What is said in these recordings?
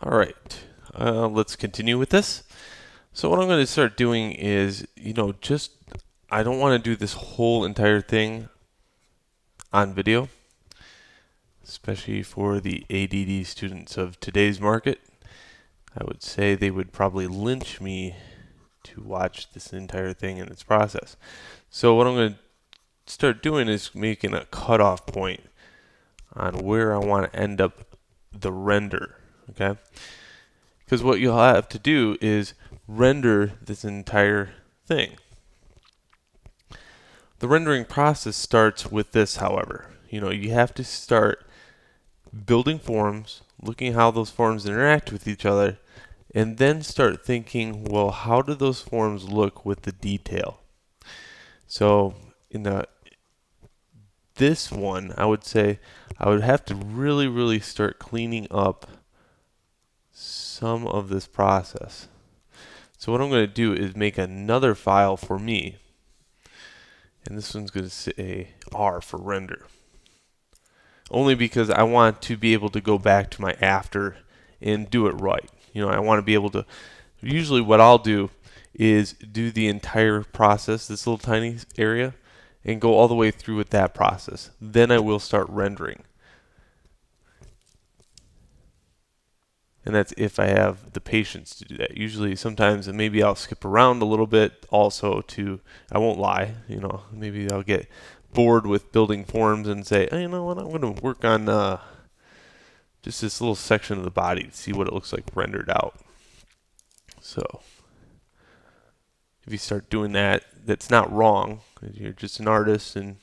All right, let's continue with this. So what I'm going to start doing is, just I don't want to do this whole entire thing on video, especially for the ADD students of today's market. I would say they would probably lynch me to watch this entire thing in its process. So what I'm going to start doing is making a cutoff point on where I want to end up the render. Okay? Because what you'll have to do is render this entire thing. The rendering process starts with this, however. You have to start building forms, looking how those forms interact with each other, and then start thinking, well, how do those forms look with the detail? So in this one, I would say I would have to really, really start cleaning up some of this process. So what I'm going to do is make another file for me, and this one's going to say R for render. Only because I want to be able to go back to my after and do it right. I want to be able to, usually what I'll do is do the entire process, this little tiny area, and go all the way through with that process. Then I will start rendering. And that's if I have the patience to do that. Usually, sometimes, and maybe I'll skip around a little bit also I won't lie, maybe I'll get bored with building forms and say, oh, you know what, I'm going to work on just this little section of the body to see what it looks like rendered out. So if you start doing that, that's not wrong. You're just an artist and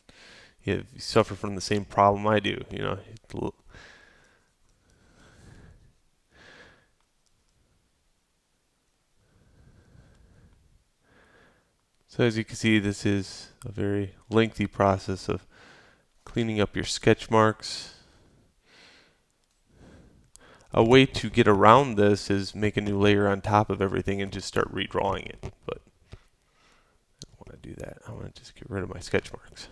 you suffer from the same problem I do. So as you can see, this is a very lengthy process of cleaning up your sketch marks. A way to get around this is make a new layer on top of everything and just start redrawing it. But I don't want to do that. I want to just get rid of my sketch marks.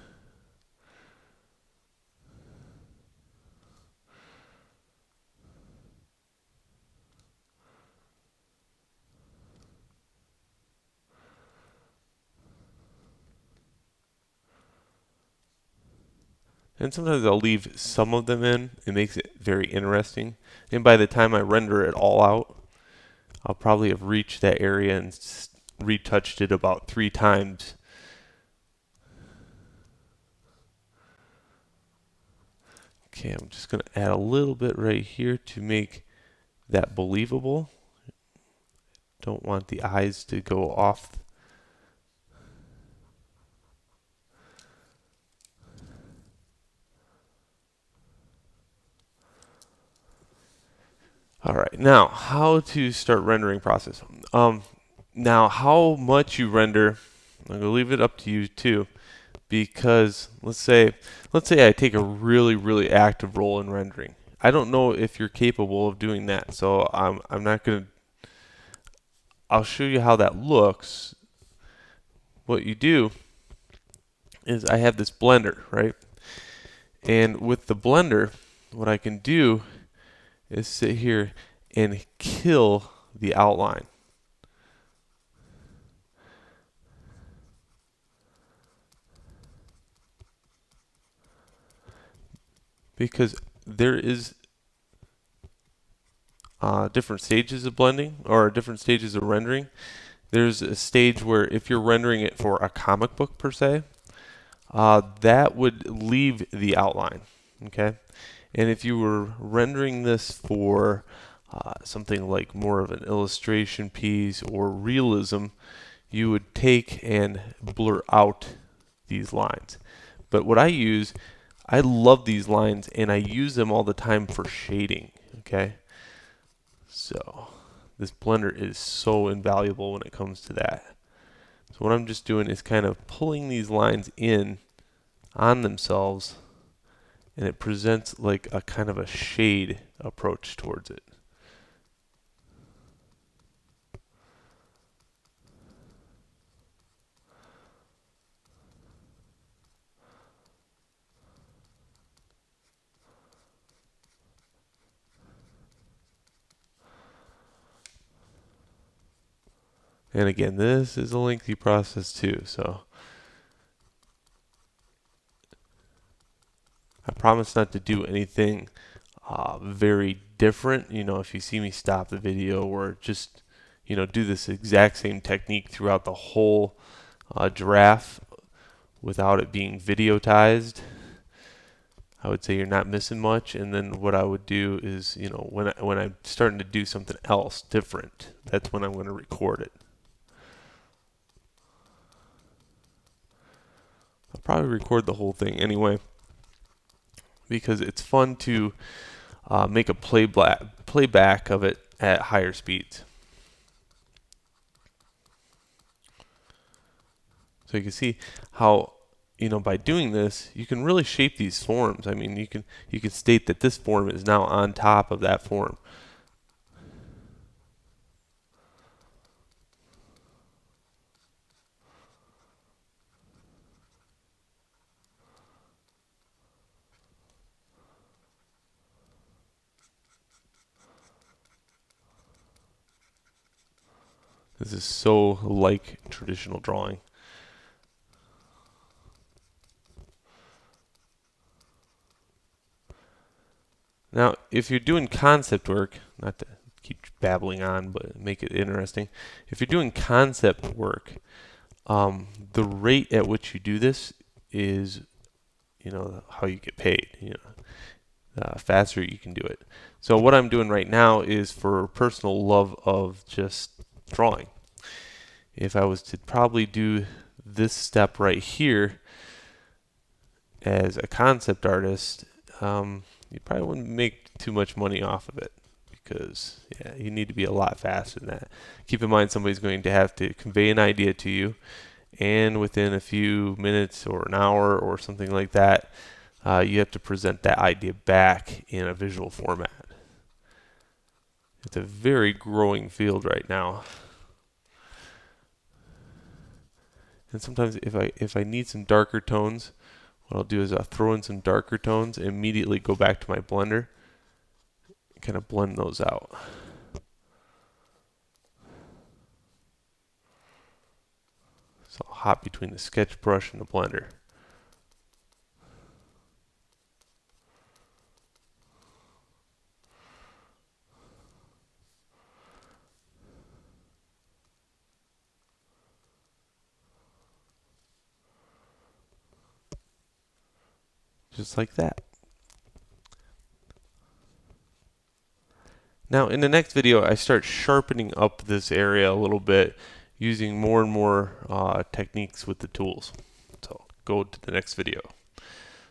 And sometimes I'll leave some of them in. It makes it very interesting. And by the time I render it all out, I'll probably have reached that area and retouched it about 3 times. Okay, I'm just going to add a little bit right here to make that believable. Don't want the eyes to go off. All right, now how to start rendering process. Now how much you render, I'm going to leave it up to you too, because let's say I take a really really active role in rendering. I don't know if you're capable of doing that, so I'm not going to. I'll show you how that looks. What you do is I have this blender, right? And with the blender, what I can do is sit here and kill the outline. Because there is different stages of blending or different stages of rendering. There's a stage where if you're rendering it for a comic book per se, that would leave the outline, okay? And if you were rendering this for something like more of an illustration piece or realism, you would take and blur out these lines. But what I love these lines and I use them all the time for shading, okay? So this blender is so invaluable when it comes to that. So what I'm just doing is kind of pulling these lines in on themselves, and it presents like a kind of a shade approach towards it. And again, this is a lengthy process too, so I promise not to do anything very different. You know, if you see me stop the video or just, you know, do this exact same technique throughout the whole giraffe without it being videotized, I would say you're not missing much. And then what I would do is, you know, when I'm starting to do something else different, that's when I'm going to record it. I'll probably record the whole thing anyway, because it's fun to make a playback of it at higher speeds. So you can see how, you know, by doing this, you can really shape these forms. I mean, you can state that this form is now on top of that form. This is so like traditional drawing. Now, if you're doing concept work, not to keep babbling on, but make it interesting. If you're doing concept work, the rate at which you do this is, you know, how you get paid. You know, faster you can do it. So what I'm doing right now is for personal love of just drawing. If I was to probably do this step right here as a concept artist, you probably wouldn't make too much money off of it, because yeah, you need to be a lot faster than that. Keep in mind, somebody's going to have to convey an idea to you, and within a few minutes or an hour or something like that, you have to present that idea back in a visual format. It's a very growing field right now. And sometimes if I need some darker tones, what I'll do is I'll throw in some darker tones and immediately go back to my blender and kind of blend those out. So I'll hop between the sketch brush and the blender. Just like that. Now in the next video, I start sharpening up this area a little bit using more and more techniques with the tools. So go to the next video.